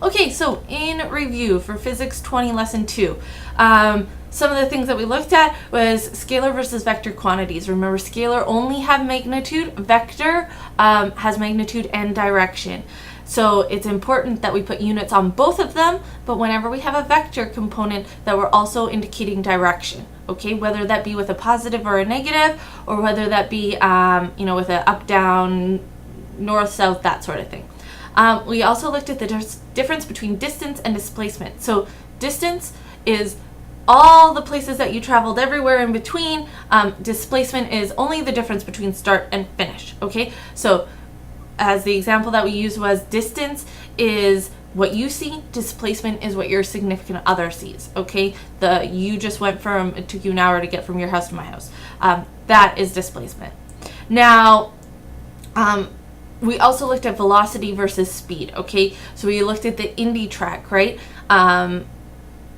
Okay, so in review for Physics 20 Lesson 2, some of the things that we looked at was scalar versus vector quantities. Remember, scalar only have magnitude, vector has magnitude and direction. So it's important that we put units on both of them, but whenever we have a vector component, that we're also indicating direction, okay? Whether that be with a positive or a negative, or whether that be, with an up, down, north, south, that sort of thing. We also looked at the difference between distance and displacement. So distance is all the places that you traveled everywhere in between. Displacement is only the difference between start and finish, okay? So as the example that we used was, distance is what you see, displacement is what your significant other sees, okay? You just went it took you an hour to get from your house to my house. That is displacement. Now, we also looked at velocity versus speed, okay? So we looked at the Indy track, right?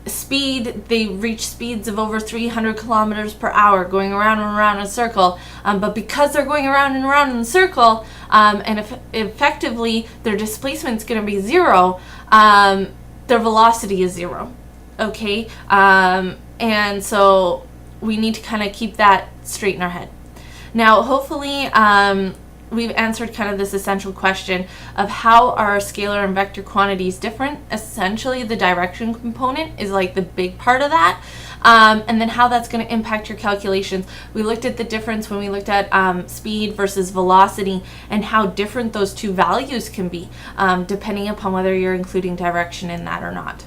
Speed, they reach speeds of over 300 kilometers per hour going around and around in a circle. But because they're going around and around in a circle, and effectively their displacement is going to be 0, their velocity is 0, okay? And so we need to kind of keep that straight in our head. Now, hopefully, we've answered kind of this essential question of how are scalar and vector quantities different. Essentially, the direction component is like the big part of that. And then how that's going to impact your calculations. We looked at the difference when we looked at speed versus velocity and how different those two values can be depending upon whether you're including direction in that or not.